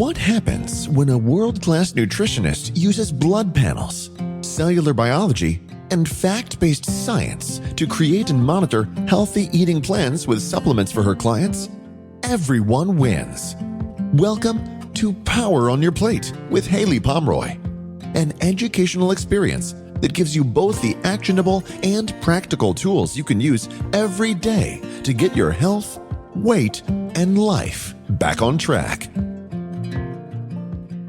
What happens when a world-class nutritionist uses blood panels, cellular biology, and fact-based science to create and monitor healthy eating plans with supplements for her clients? Everyone wins. Welcome to Power on Your Plate with Haylie Pomroy, an educational experience that gives you both the actionable and practical tools you can use every day to get your health, weight, and life back on track.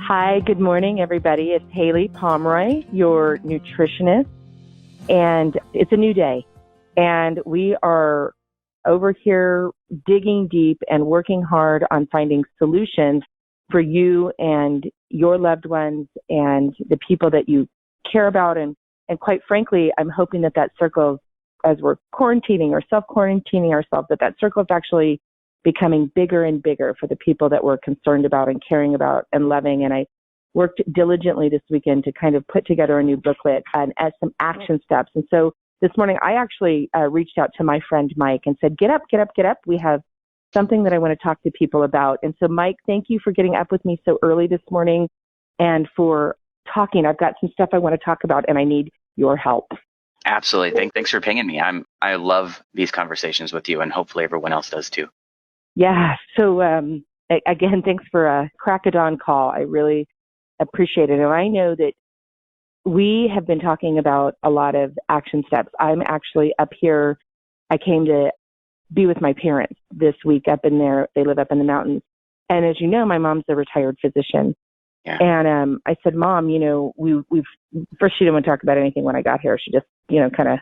Hi, good morning, everybody. It's Haylie Pomroy, your nutritionist, and it's a new day. And we are over here digging deep and working hard on finding solutions for you and your loved ones and the people that you care about. And quite frankly, I'm hoping that circle, as we're quarantining or self-quarantining ourselves, that circle is actually becoming bigger and bigger for the people that we're concerned about and caring about and loving. And I worked diligently this weekend to kind of put together a new booklet and as some action steps. And so this morning, I actually reached out to my friend Mike and said, get up. We have something that I want to talk to people about. And so Mike, thank you for getting up with me so early this morning and for talking. I've got some stuff I want to talk about and I need your help. Absolutely. Thanks for pinging me. I love these conversations with you and hopefully everyone else does too. Yeah. So again, thanks for a crack of dawn call. I really appreciate it. And I know that we have been talking about a lot of action steps. I'm actually up here. I came to be with my parents this week up in there. They live up in the mountains. And as you know, my mom's a retired physician. Yeah. And I said, Mom, we've first, she didn't want to talk about anything when I got here. She just, kind of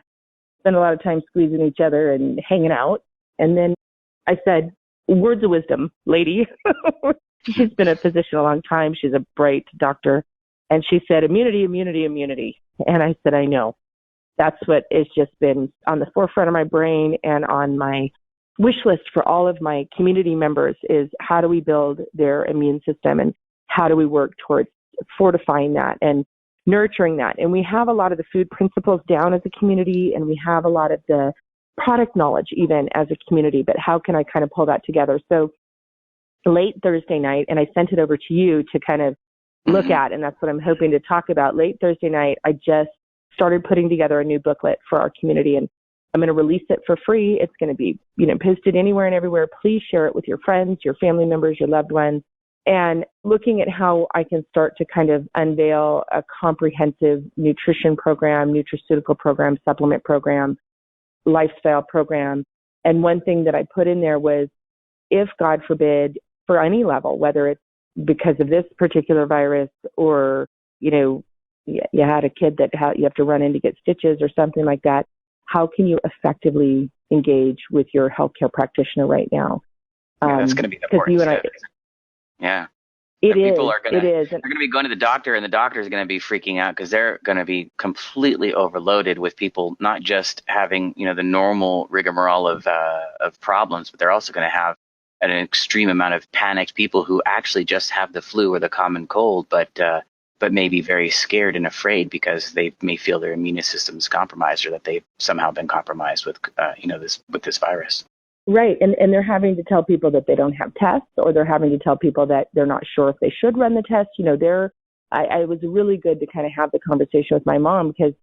spent a lot of time squeezing each other and hanging out. And then I said, words of wisdom, lady. She's been a physician a long time. She's a bright doctor. And she said, immunity. And I said, I know. That's what has just been on the forefront of my brain and on my wish list for all of my community members is how do we build their immune system and how do we work towards fortifying that and nurturing that? And we have a lot of the food principles down as a community, and we have a lot of the product knowledge even as a community, but how can I kind of pull that together? So late Thursday night, and I sent it over to you to kind of look at, and that's what I'm hoping to talk about. Late Thursday night, I just started putting together a new booklet for our community, and I'm going to release it for free. It's going to be, posted anywhere and everywhere. Please share it with your friends, your family members, your loved ones, and looking at how I can start to kind of unveil a comprehensive nutrition program, nutraceutical program, supplement program, lifestyle program. And one thing that I put in there was, if God forbid, for any level, whether it's because of this particular virus or, you had a kid that you have to run in to get stitches or something like that, how can you effectively engage with your healthcare practitioner right now? Yeah, that's going to be the important step. Yeah. People are going to be going to the doctor, and the doctor is going to be freaking out because they're going to be completely overloaded with people not just having, the normal rigmarole of problems, but they're also going to have an extreme amount of panicked people who actually just have the flu or the common cold, but may be very scared and afraid because they may feel their immune system is compromised or that they've somehow been compromised with this virus. Right. And they're having to tell people that they don't have tests, or they're having to tell people that they're not sure if they should run the test. I was really good to kind of have the conversation with my mom because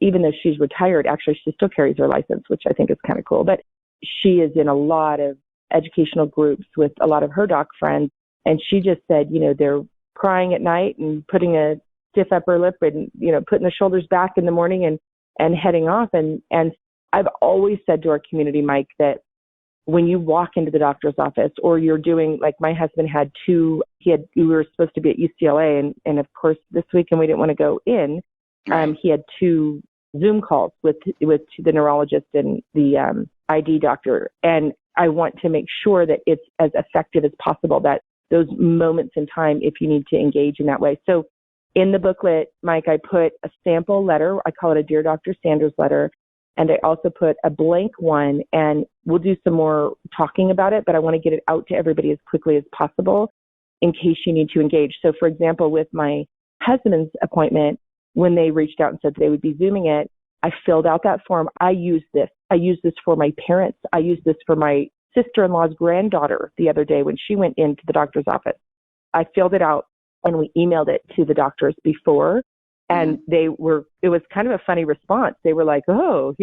even though she's retired, actually she still carries her license, which I think is kind of cool. But she is in a lot of educational groups with a lot of her doc friends. And she just said, they're crying at night and putting a stiff upper lip and, putting the shoulders back in the morning and heading off. And I've always said to our community, Mike, that when you walk into the doctor's office or you're doing, like my husband had we were supposed to be at UCLA and of course this weekend we didn't want to go in. He had 2 Zoom calls with the neurologist and the ID doctor. And I want to make sure that it's as effective as possible, that those moments in time, if you need to engage in that way. So in the booklet, Mike, I put a sample letter. I call it a Dear Dr. Sanders letter. And I also put a blank one, and we'll do some more talking about it, but I want to get it out to everybody as quickly as possible in case you need to engage. So for example, with my husband's appointment, when they reached out and said they would be Zooming it, I filled out that form. I used this for my parents. I used this for my sister-in-law's granddaughter the other day when she went into the doctor's office. I filled it out and we emailed it to the doctors before. And it was kind of a funny response. They were like, oh,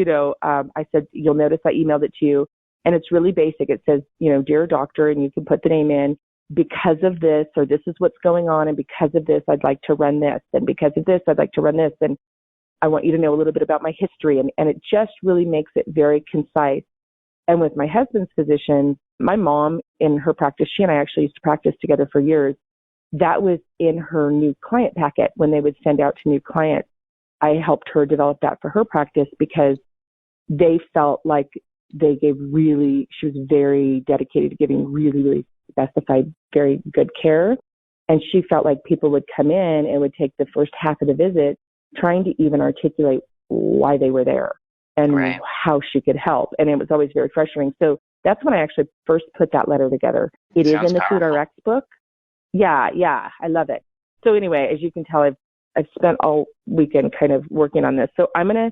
I said, you'll notice I emailed it to you. And it's really basic. It says, dear doctor, and you can put the name in, because of this, or this is what's going on. And because of this, I'd like to run this. And because of this, I'd like to run this. And I want you to know a little bit about my history. And it just really makes it very concise. And with my husband's physician, my mom in her practice, she and I actually used to practice together for years. That was in her new client packet when they would send out to new clients. I helped her develop that for her practice because they felt like she was very dedicated to giving really, really specified, very good care. And she felt like people would come in and would take the first half of the visit trying to even articulate why they were there and how she could help. And it was always very frustrating. So that's when I actually first put that letter together. It is in the Food RX book. Yeah, I love it. So anyway, as you can tell, I've spent all weekend kind of working on this. So I'm going to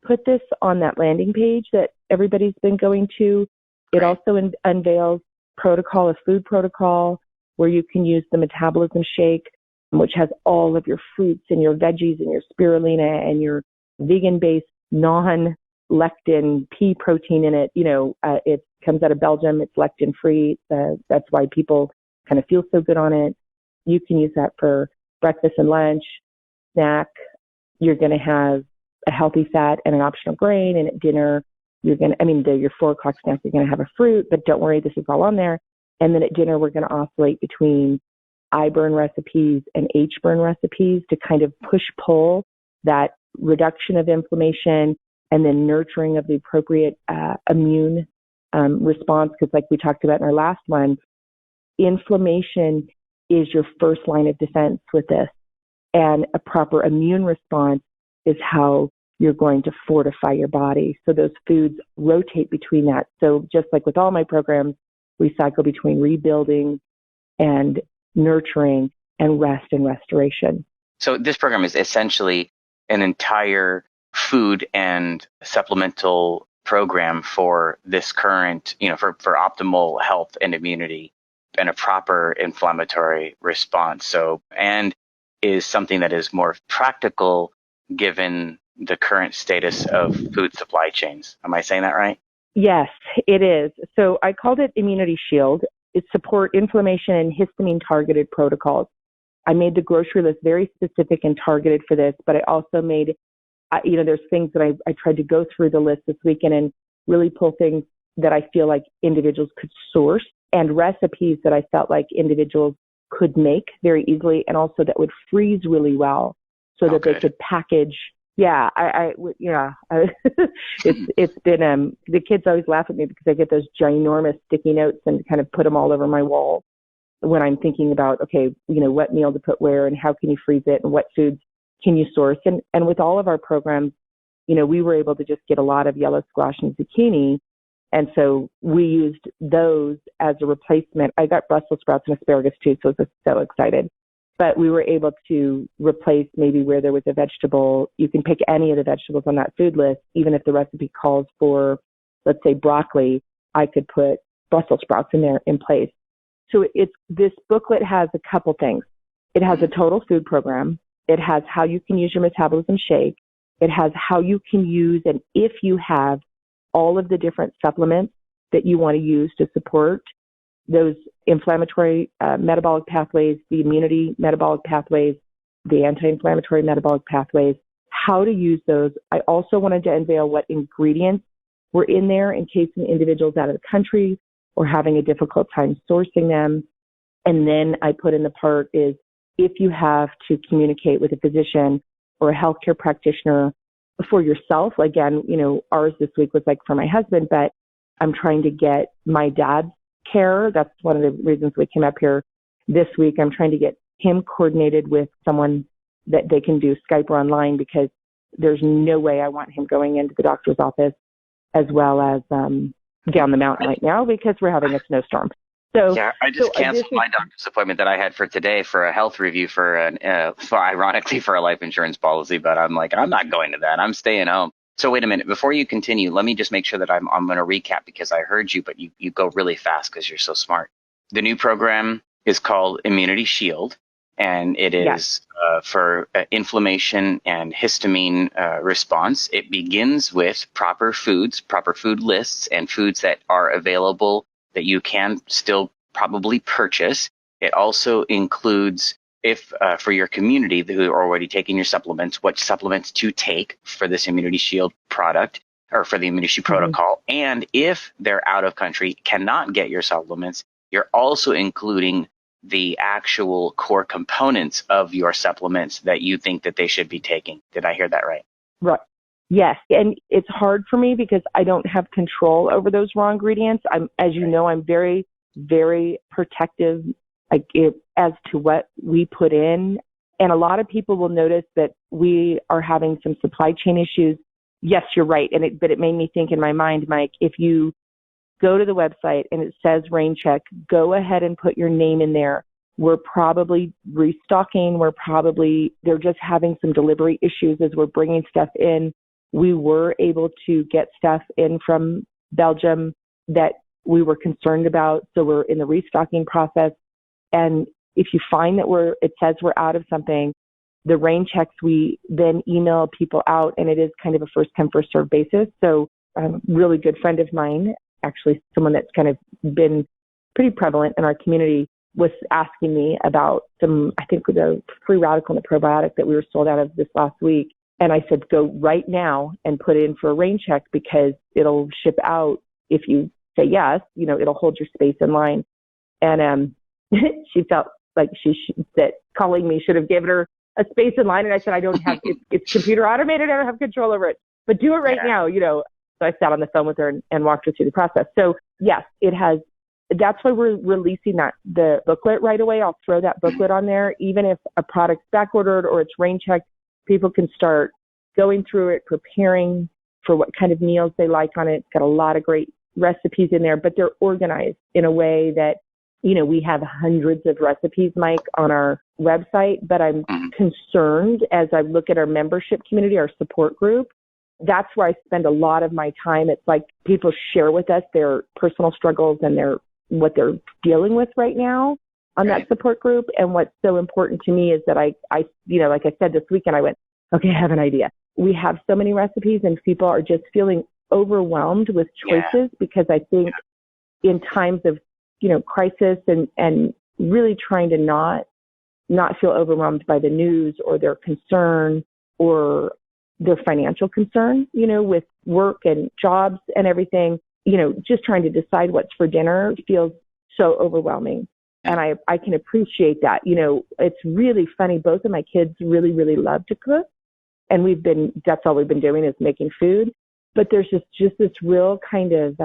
put this on that landing page that everybody's been going to. It also unveils a food protocol, where you can use the metabolism shake, which has all of your fruits and your veggies and your spirulina and your vegan-based non-lectin pea protein in it. It comes out of Belgium. It's lectin-free. That's why people kind of feel so good on it. You can use that for breakfast and lunch, snack. You're going to have a healthy fat and an optional grain. And at dinner, your 4 o'clock snack, you're going to have a fruit, but don't worry, this is all on there. And then at dinner, we're going to oscillate between I-burn recipes and H-burn recipes to kind of push-pull that reduction of inflammation and then nurturing of the appropriate immune response. Because like we talked about in our last one, inflammation is your first line of defense with this. And a proper immune response is how you're going to fortify your body. So those foods rotate between that. So just like with all my programs, we cycle between rebuilding and nurturing and rest and restoration. So this program is essentially an entire food and supplemental program for this current, for optimal health and immunity and a proper inflammatory response. So, and is something that is more practical given the current status of food supply chains. Am I saying that right? Yes, it is. So I called it Immunity Shield. It support inflammation and histamine targeted protocols. I made the grocery list very specific and targeted for this, but I also made, there's things that I tried to go through the list this weekend and really pull things that I feel like individuals could source and recipes that I felt like individuals could make very easily and also that would freeze really well so that they could package. Yeah, it's been, the kids always laugh at me because I get those ginormous sticky notes and kind of put them all over my wall when I'm thinking about, okay, what meal to put where and how can you freeze it and what foods can you source. And with all of our programs, we were able to just get a lot of yellow squash and zucchini. And so we used those as a replacement. I got Brussels sprouts and asparagus too, so I was so excited. But we were able to replace maybe where there was a vegetable. You can pick any of the vegetables on that food list, even if the recipe calls for, let's say, broccoli, I could put Brussels sprouts in there in place. So this booklet has a couple things. It has a total food program. It has how you can use your metabolism shake. It has how you can use, and if you have all of the different supplements that you want to use to support those inflammatory metabolic pathways, the immunity metabolic pathways, the anti-inflammatory metabolic pathways, how to use those. I also wanted to unveil what ingredients were in there in case an individual's out of the country or having a difficult time sourcing them. And then I put in the part is if you have to communicate with a physician or a healthcare practitioner for yourself, again, ours this week was like for my husband, but I'm trying to get my dad's care. That's one of the reasons we came up here this week. I'm trying to get him coordinated with someone that they can do Skype or online because there's no way I want him going into the doctor's office as well as down the mountain right now because we're having a snowstorm. So yeah, I just canceled my doctor's appointment that I had for today for a health review ironically for a life insurance policy. But I'm like, I'm not going to that. I'm staying home. So wait a minute. Before you continue, let me just make sure that I'm going to recap because I heard you, but you go really fast because you're so smart. The new program is called Immunity Shield, and it is for inflammation and histamine response. It begins with proper foods, proper food lists, and foods that are available that you can still probably purchase. It also includes, if for your community who are already taking your supplements, what supplements to take for this Immunity Shield product or for the Immunity Shield protocol. And if they're out of country, cannot get your supplements, you're also including the actual core components of your supplements that you think that they should be taking. Did I hear that right? Right. Yes. And it's hard for me because I don't have control over those raw ingredients. As you know, I'm very, very protective as to what we put in. And a lot of people will notice that we are having some supply chain issues. Yes, you're right. But it made me think in my mind, Mike, if you go to the website and it says rain check, go ahead and put your name in there. We're probably restocking. They're just having some delivery issues as we're bringing stuff in. We were able to get stuff in from Belgium that we were concerned about. So we're in the restocking process. And if you find that it says we're out of something, the rain checks, we then email people out, and it is kind of a first come, first served basis. So a really good friend of mine, actually someone that's kind of been pretty prevalent in our community, was asking me about I think the free radical and the probiotic that we were sold out of this last week. And I said, go right now and put it in for a rain check because it'll ship out. If you say yes, it'll hold your space in line. And she felt like that calling me should have given her a space in line. And I said, I don't have, it's computer automated. I don't have control over it, but do it right now, So I sat on the phone with her and walked her through the process. So yes, that's why we're releasing the booklet right away. I'll throw that booklet on there. Even if a product's back ordered or it's rain checked, people can start going through it, preparing for what kind of meals they like on it. It's got a lot of great recipes in there, but they're organized in a way that, we have hundreds of recipes, Mike, on our website, but I'm concerned as I look at our membership community, our support group. That's where I spend a lot of my time. It's like people share with us their personal struggles and what they're dealing with right now on that support group. And what's so important to me is that I like I said this weekend, I went, okay, I have an idea. We have so many recipes and people are just feeling overwhelmed with choices because I think in times of, crisis and really trying to not feel overwhelmed by the news or their concern or their financial concern, with work and jobs and everything, just trying to decide what's for dinner feels so overwhelming. And I can appreciate that. It's really funny. Both of my kids really, really love to cook. And that's all we've been doing is making food. But there's just this real kind of,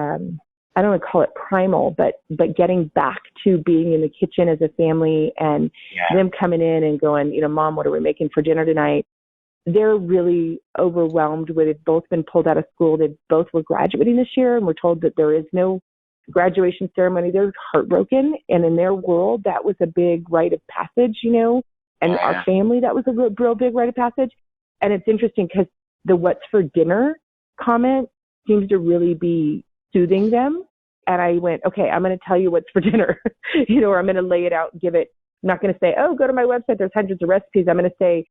I don't want to call it primal, but getting back to being in the kitchen as a family and them coming in and going, Mom, what are we making for dinner tonight? They're really overwhelmed with it. Both been pulled out of school. They both were graduating this year and we're told that there is no graduation ceremony. They're heartbroken. And in their world, that was a big rite of passage, and our family, that was a real big rite of passage. And it's interesting because the what's for dinner comment seems to really be soothing them. And I went, okay, I'm going to tell you what's for dinner, or I'm going to lay it out and give it. I'm not going to say, oh, go to my website. There's hundreds of recipes. I'm going to say,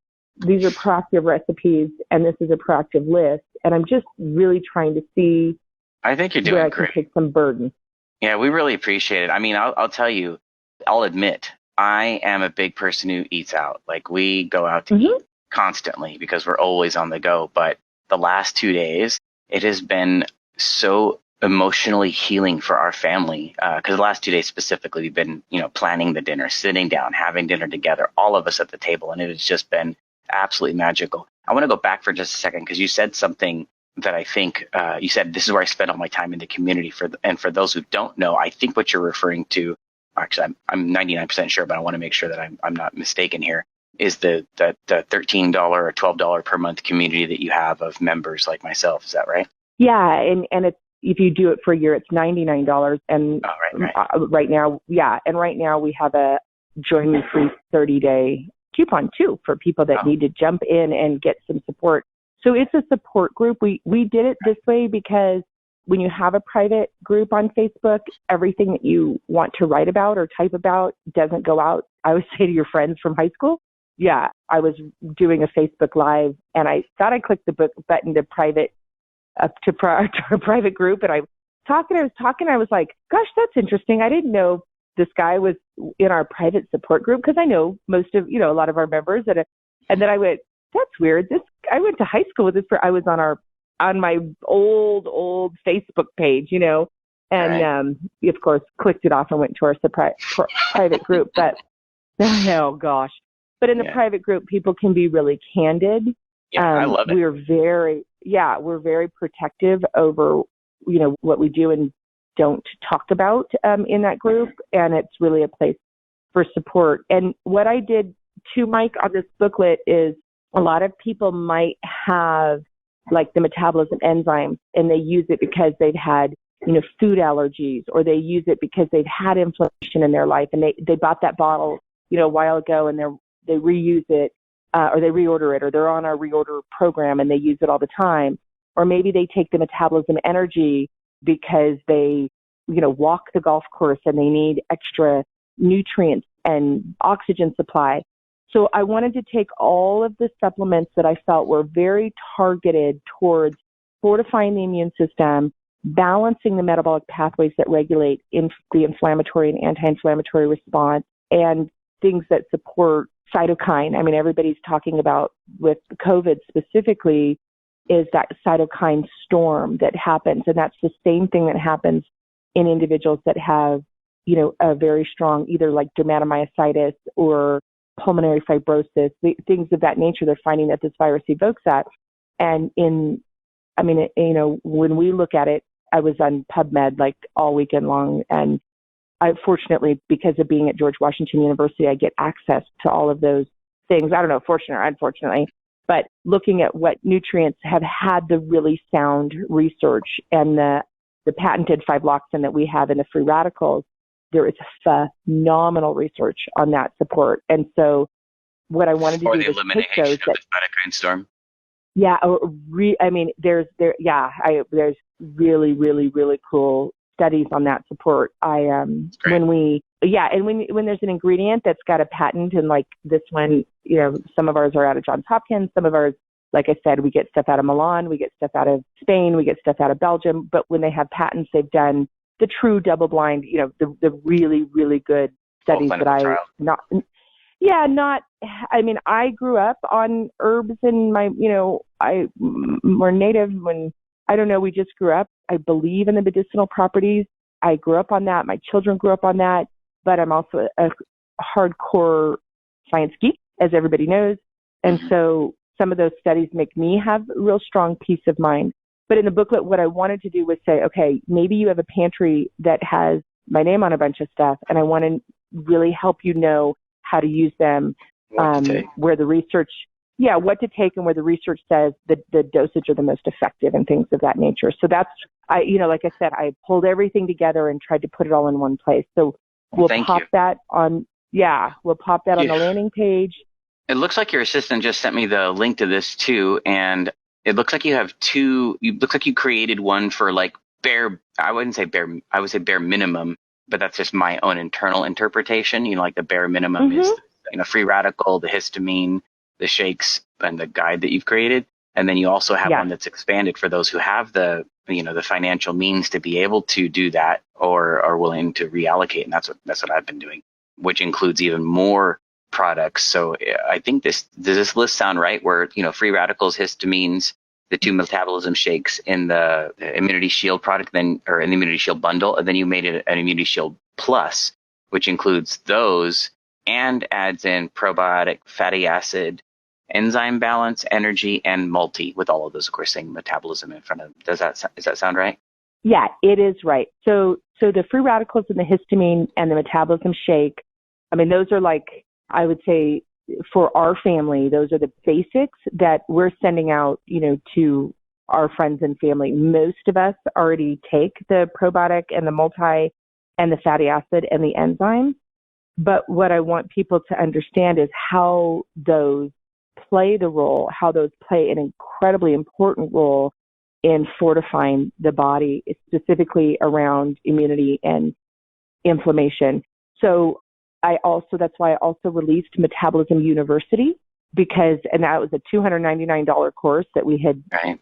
these are proactive recipes and this is a proactive list. And I'm just really trying to see. I think you're doing where I great. can take some burden. Yeah, we really appreciate it. I mean, I'll tell you, I'll admit, I am a big person who eats out. Like we go out to eat constantly because we're always on the go. But the last 2 days, it has been so emotionally healing for our family. Because the last 2 days specifically, we've been, planning the dinner, sitting down, having dinner together, all of us at the table. And it has just been absolutely magical. I want to go back for just a second because you said something that I think you said, this is where I spend all my time in the community. And for those who don't know, I think what you're referring to, actually, I'm 99% sure, but I want to make sure that I'm not mistaken here, is the $13 or $12 per month community that you have of members like myself. Is that right? Yeah, and it's, if you do it for a year, it's $99. And right now, and right now we have a join me free 30-day coupon too for people that need to jump in and get some support. So it's a support group. We did it this way because when you have a private group on Facebook, everything that you want to write about or type about doesn't go out, I would say, to your friends from high school. Yeah, I was doing a Facebook Live, and I thought I clicked the button to private to a private group, and I was talking, I was like, gosh, that's interesting. I didn't know this guy was in our private support group, because I know most of, a lot of our members. And then I went, that's weird. I went to high school with this. I was on my old Facebook page, and right. Of course clicked it off and went to our private group. But oh gosh. But in the private group, people can be really candid. Yeah, I love it. We're very protective over, what we do and don't talk about in that group. And it's really a place for support. And what I did too, Mike, on this booklet is a lot of people might have like the metabolism enzymes, and they use it because they've had, food allergies, or they use it because they've had inflammation in their life, and they bought that bottle, a while ago, and they reuse it, or they reorder it, or they're on our reorder program and they use it all the time. Or maybe they take the metabolism energy because they, walk the golf course and they need extra nutrients and oxygen supply. So I wanted to take all of the supplements that I felt were very targeted towards fortifying the immune system, balancing the metabolic pathways that regulate the inflammatory and anti-inflammatory response, and things that support cytokine. I mean, everybody's talking about, with COVID specifically, is that cytokine storm that happens. And that's the same thing that happens in individuals that have, a very strong, either like dermatomyositis or pulmonary fibrosis, things of that nature. They're finding that this virus evokes that. And when we look at it, I was on PubMed like all weekend long. And I, fortunately, because of being at George Washington University, I get access to all of those things. I don't know, fortunate or unfortunately, but looking at what nutrients have had the really sound research and the patented 5-loxane that we have in the free radicals, there is phenomenal research on that support. And so what I wanted to do was take those. For the elimination of the cytokine storm. Yeah, there's really, really, really cool studies on that support. When there's an ingredient that's got a patent, and like this one, some of ours are out of Johns Hopkins, some of ours, like I said, we get stuff out of Milan, we get stuff out of Spain, we get stuff out of Belgium. But when they have patents, they've done the true double-blind, the really, really good studies that I grew up on herbs, and I'm more native when, I don't know, we just grew up. I believe in the medicinal properties. I grew up on that. My children grew up on that, but I'm also a hardcore science geek, as everybody knows. And so some of those studies make me have a real strong peace of mind. But in the booklet, what I wanted to do was say, okay, maybe you have a pantry that has my name on a bunch of stuff, and I want to really help you know how to use them, where the research, what to take, and where the research says the dosage are the most effective, and things of that nature. So that's, like I said, I pulled everything together and tried to put it all in one place. So we'll pop that on the landing page. It looks like your assistant just sent me the link to this too, and it looks like you have two. It looks like you created one for like bare. I would say bare minimum, but that's just my own internal interpretation. Like the bare minimum is free radical, the histamine, the shakes, and the guide that you've created. And then you also have one that's expanded for those who have the financial means to be able to do that, or are willing to reallocate. And that's what I've been doing, which includes even more products. So I think does this list sound right? Where, free radicals, histamines, the 2 metabolism shakes in the Immunity Shield product, or in the Immunity Shield bundle, and then you made it an Immunity Shield Plus, which includes those and adds in probiotic, fatty acid, enzyme balance, energy, and multi, with all of those, of course, saying metabolism in front of them. Does that sound right? Yeah, it is right. So the free radicals and the histamine and the metabolism shake, those are like, I would say, for our family, those are the basics that we're sending out, to our friends and family. Most of us already take the probiotic and the multi and the fatty acid and the enzymes. But what I want people to understand is how those play an incredibly important role in fortifying the body, specifically around immunity and inflammation. So that's why I also released Metabolism University, and that was a $299 course that we had, right.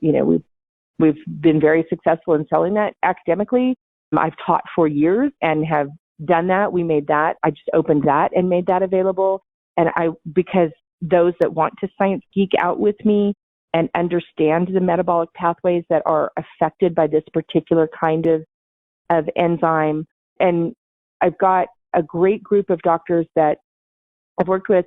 We've been very successful in selling that academically. I've taught for years and have done that. We made that. I just opened that and made that available. And because those that want to science geek out with me and understand the metabolic pathways that are affected by this particular kind of enzyme. And I've got a great group of doctors that I've worked with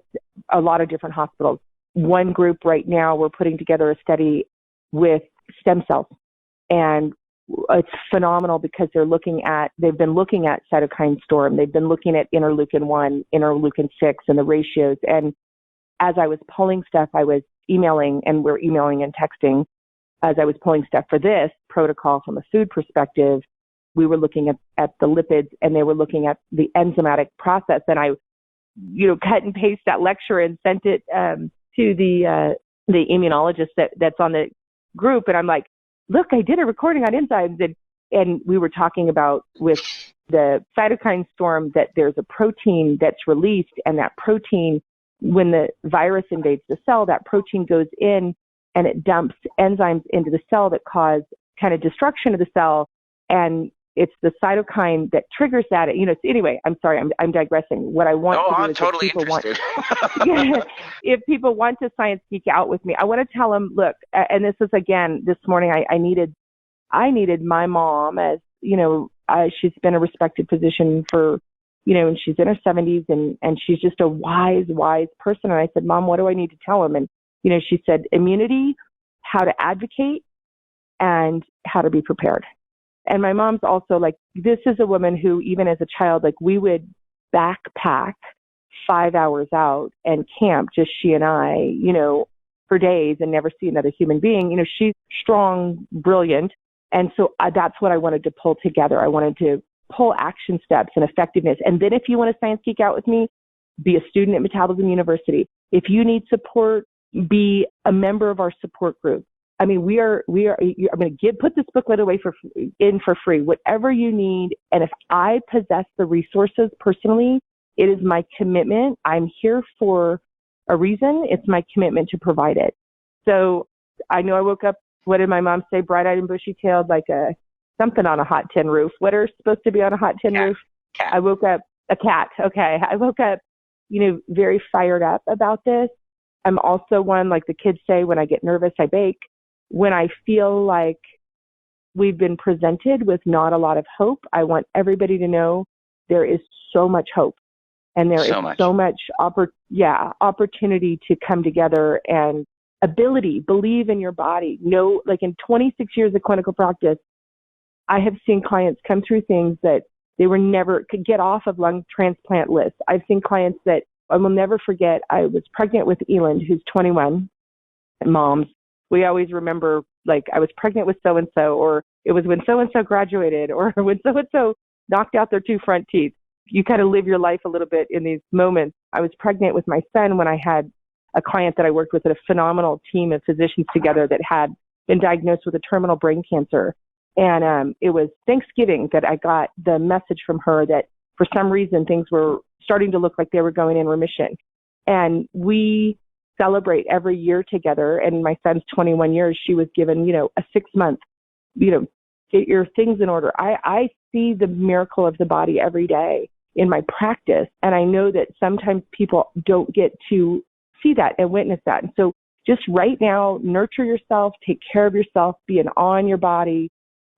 a lot of different hospitals. One group right now, we're putting together a study with stem cells. And it's phenomenal because they've been looking at cytokine storm. They've been looking at interleukin 1, interleukin 6, and the ratios. And as I was pulling stuff, I was emailing, and we're emailing and texting. As I was pulling stuff for this protocol from a food perspective, we were looking at the lipids, and they were looking at the enzymatic process. And I, cut and paste that lecture and sent it to the immunologist that's on the group. And I'm like, look, I did a recording on enzymes, and we were talking about with the cytokine storm that there's a protein that's released, and that protein, when the virus invades the cell, that protein goes in and it dumps enzymes into the cell that cause kind of destruction of the cell. And it's the cytokine that triggers that. Anyway, I'm sorry, I'm digressing. What I want to do I'm is totally interested. If people want to science geek out with me, I want to tell them, look, and this is, again, this morning, I needed my mom, as, she's been a respected physician for, and she's in her 70s, and she's just a wise person. And I said, Mom, what do I need to tell him? And, she said, immunity, how to advocate, and how to be prepared. And my mom's also like, this is a woman who, even as a child, like, we would backpack 5 hours out and camp, just she and I, for days, and never see another human being. She's strong, brilliant. And so that's what I wanted to pull together. I wanted to pull action steps and effectiveness. And then if you want to science geek out with me, be a student at Metabolism University. If you need support, be a member of our support group. I mean, I'm going to put this booklet away for free, whatever you need. And if I possess the resources personally, it is my commitment. I'm here for a reason. It's my commitment to provide it. So I know I woke up, what did my mom say? Bright-eyed and bushy-tailed, like something on a hot tin roof. What are supposed to be on a hot tin roof? Cat. I woke up, a cat. Okay. I woke up, very fired up about this. I'm also one, like the kids say, when I get nervous, I bake. When I feel like we've been presented with not a lot of hope, I want everybody to know there is so much hope, and there is so much opportunity to come together, and believe in your body. Like in 26 years of clinical practice, I have seen clients come through things that they could get off of lung transplant lists. I've seen clients that I will never forget. I was pregnant with Eland, who's 21, moms. We always remember, like, I was pregnant with so-and-so, or it was when so-and-so graduated, or when so-and-so knocked out their 2 front teeth. You kind of live your life a little bit in these moments. I was pregnant with my son when I had a client that I worked with, a phenomenal team of physicians together, that had been diagnosed with a terminal brain cancer. And it was Thanksgiving that I got the message from her that for some reason things were starting to look like they were going in remission. And we celebrate every year together. And my son's 21 years, she was given, a 6-month, get your things in order. I see the miracle of the body every day in my practice. And I know that sometimes people don't get to see that and witness that. And so just right now, nurture yourself, take care of yourself, be an awe in your body,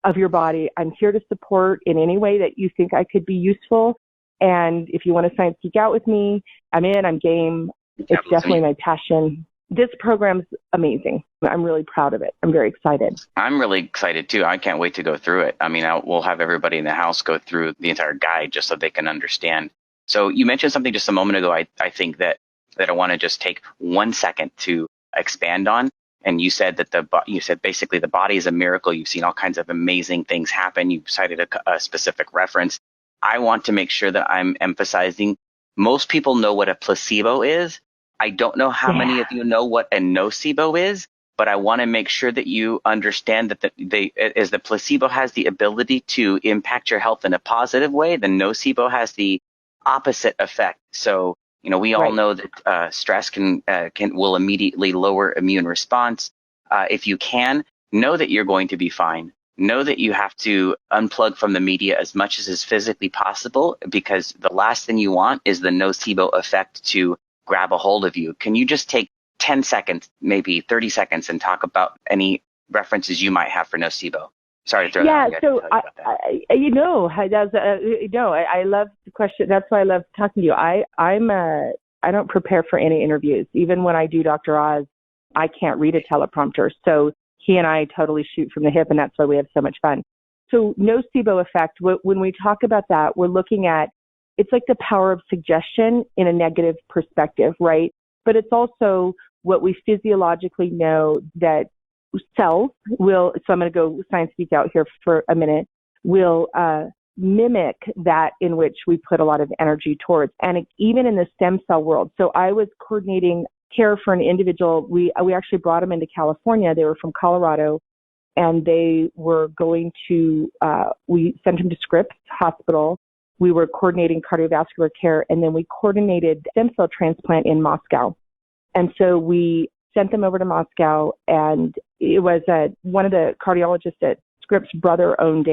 of your body. I'm here to support in any way that you think I could be useful. And if you want to science geek out with me, I'm game. It's definitely my passion. This program's amazing. I'm really proud of it. I'm very excited. I'm really excited too. I can't wait to go through it. I mean, we'll have everybody in the house go through the entire guide just so they can understand. So you mentioned something just a moment ago, I think that I want to just take 1 second to expand on. And you said that basically the body is a miracle. You've seen all kinds of amazing things happen. You've cited a specific reference. I want to make sure that I'm emphasizing most people know what a placebo is. I don't know how many of you know what a nocebo is, but I want to make sure that you understand that as the placebo has the ability to impact your health in a positive way, the nocebo has the opposite effect. So, we all know that stress will immediately lower immune response. If you can, know that you're going to be fine. Know that you have to unplug from the media as much as is physically possible, because the last thing you want is the nocebo effect to grab a hold of you. Can you just take 10 seconds, maybe 30 seconds, and talk about any references you might have for nocebo? Sorry to throw that on you. So I love the question. That's why I love talking to you. I don't prepare for any interviews. Even when I do Dr. Oz, I can't read a teleprompter. So he and I totally shoot from the hip, and that's why we have so much fun. So nocebo effect, when we talk about that, we're looking at, it's like the power of suggestion in a negative perspective, right? But it's also what we physiologically know that cells will, so I'm going to go science geek out here for a minute, will mimic that in which we put a lot of energy towards. And even in the stem cell world. So I was coordinating care for an individual. We actually brought them into California. They were from Colorado, and they were going to, we sent them to Scripps Hospital. We were coordinating cardiovascular care, and then we coordinated stem cell transplant in Moscow. And so we sent them over to Moscow, and it was one of the cardiologists at Scripps' brother-owned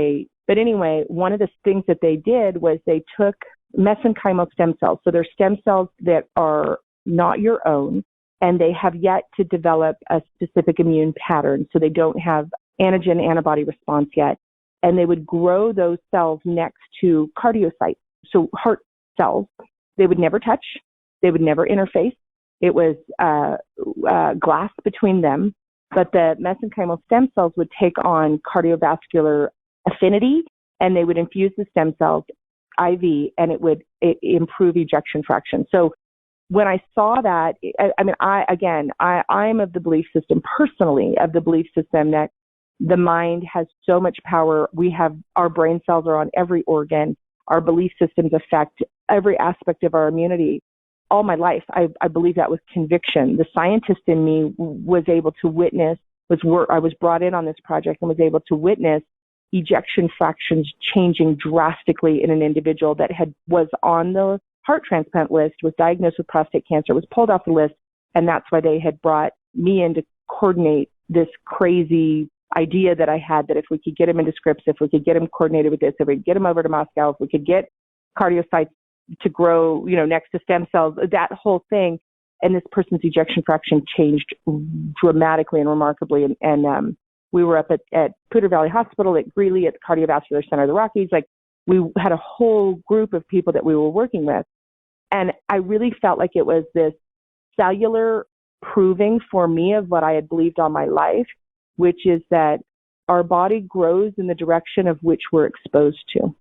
But anyway, one of the things that they did was they took mesenchymal stem cells. So they're stem cells that are not your own, and they have yet to develop a specific immune pattern. So they don't have antigen-antibody response yet. And they would grow those cells next to cardiocytes, so heart cells. They would never touch. They would never interface. It was glass between them. But the mesenchymal stem cells would take on cardiovascular affinity, and they would infuse the stem cells IV, and it would improve ejection fraction. So when I saw that, I'm of the belief system, personally, of the belief system that the mind has so much power. Our brain cells are on every organ. Our belief systems affect every aspect of our immunity. All my life, I believe that with conviction. The scientist in me was able to witness, I was brought in on this project and was able to witness ejection fractions changing drastically in an individual that was on the heart transplant list, was diagnosed with prostate cancer, was pulled off the list, and that's why they had brought me in to coordinate this crazy idea that I had, that if we could get him into Scripps, if we could get him coordinated with this, if we could get him over to Moscow, if we could get cardiocytes to grow, next to stem cells, that whole thing, and this person's ejection fraction changed dramatically and remarkably. And we were up at Poudre Valley Hospital, at Greeley, at the Cardiovascular Center of the Rockies. Like, we had a whole group of people that we were working with. And I really felt like it was this cellular proving for me of what I had believed all my life, which is that our body grows in the direction of which we're exposed to.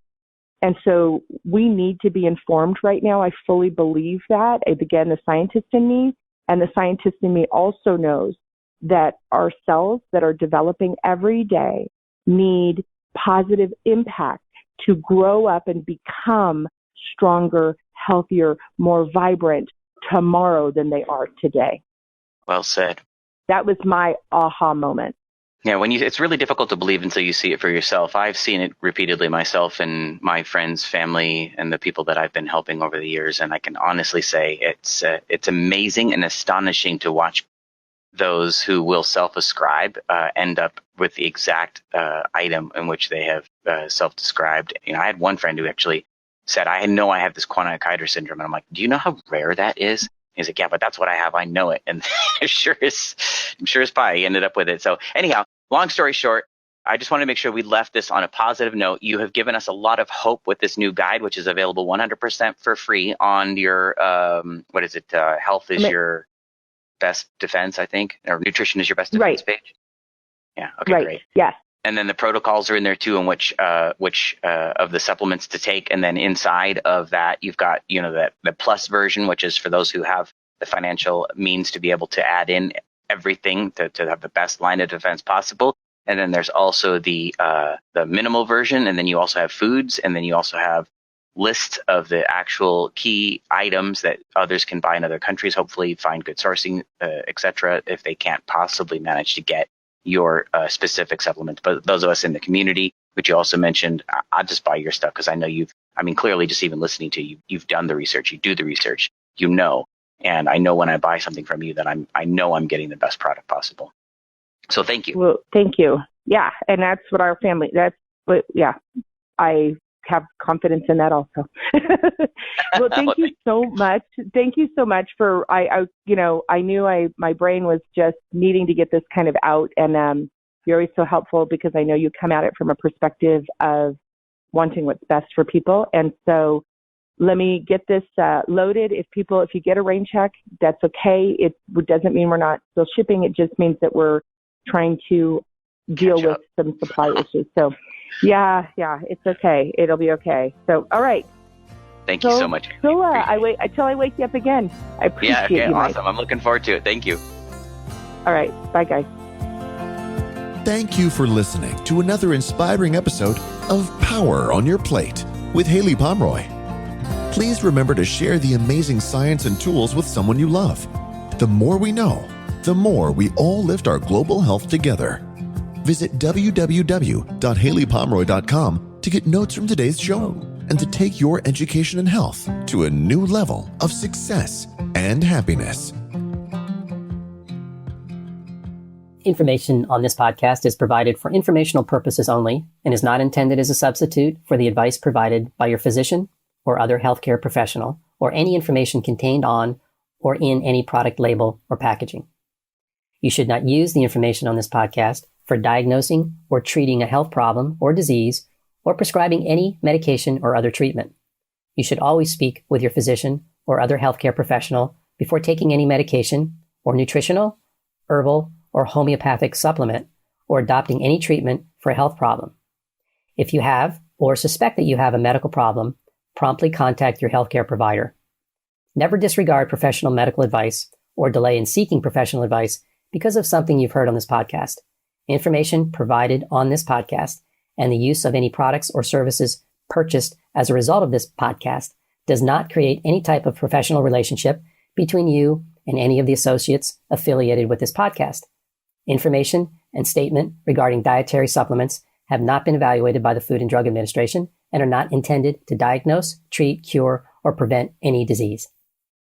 And so we need to be informed right now. I fully believe that. Again, the scientist in me, and the scientist in me also knows that our cells that are developing every day need positive impact to grow up and become stronger, healthier, more vibrant tomorrow than they are today. Well said. That was my aha moment. Yeah, it's really difficult to believe until you see it for yourself. I've seen it repeatedly myself and my friends, family, and the people that I've been helping over the years. And I can honestly say it's amazing and astonishing to watch those who will self-ascribe end up with the exact item in which they have self-described. I had one friend who actually said, I know I have this chronic hydra syndrome. And I'm like, do you know how rare that is? He's like, yeah, but that's what I have. I know it. And sure as pie, he ended up with it. So anyhow, long story short, I just want to make sure we left this on a positive note. You have given us a lot of hope with this new guide, which is available 100% for free on your, health is your best defense, I think, or nutrition is your best defense page. Yeah. Okay, great. Yes. And then the protocols are in there too, and which of the supplements to take. And then inside of that, you've got, the plus version, which is for those who have the financial means to be able to add in everything to have the best line of defense possible. And then there's also the minimal version. And then you also have foods. And then you also have list of the actual key items that others can buy in other countries, hopefully find good sourcing, etc., if they can't possibly manage to get your specific supplements. But those of us in the community, which you also mentioned, I'll just buy your stuff because I know clearly just even listening to you, you've done the research, you do the research, and I know when I buy something from you that I know I'm getting the best product possible. So thank you. Well, thank you. Yeah. And that's what I have confidence in that also. Well, thank you so much. Thank you so much for, I knew my brain was just needing to get this kind of out, and you're always so helpful because I know you come at it from a perspective of wanting what's best for people. And so let me get this loaded. If you get a rain check, that's okay. It doesn't mean we're not still shipping. It just means that we're trying to deal with some supply issues. So yeah, it's okay. It'll be okay. So, all right. Thank you so much. So I wait until I wake you up again. I appreciate you. Awesome. I'm looking forward to it. Thank you. All right. Bye, guys. Thank you for listening to another inspiring episode of Power on Your Plate with Haylie Pomroy. Please remember to share the amazing science and tools with someone you love. The more we know, the more we all lift our global health together. Visit www.hayliepomroy.com to get notes from today's show and to take your education and health to a new level of success and happiness. Information on this podcast is provided for informational purposes only and is not intended as a substitute for the advice provided by your physician or other healthcare professional or any information contained on or in any product label or packaging. You should not use the information on this podcast for diagnosing or treating a health problem or disease or prescribing any medication or other treatment. You should always speak with your physician or other healthcare professional before taking any medication or nutritional, herbal, or homeopathic supplement or adopting any treatment for a health problem. If you have or suspect that you have a medical problem, promptly contact your healthcare provider. Never disregard professional medical advice or delay in seeking professional advice because of something you've heard on this podcast. Information provided on this podcast and the use of any products or services purchased as a result of this podcast does not create any type of professional relationship between you and any of the associates affiliated with this podcast. Information and statement regarding dietary supplements have not been evaluated by the Food and Drug Administration and are not intended to diagnose, treat, cure, or prevent any disease.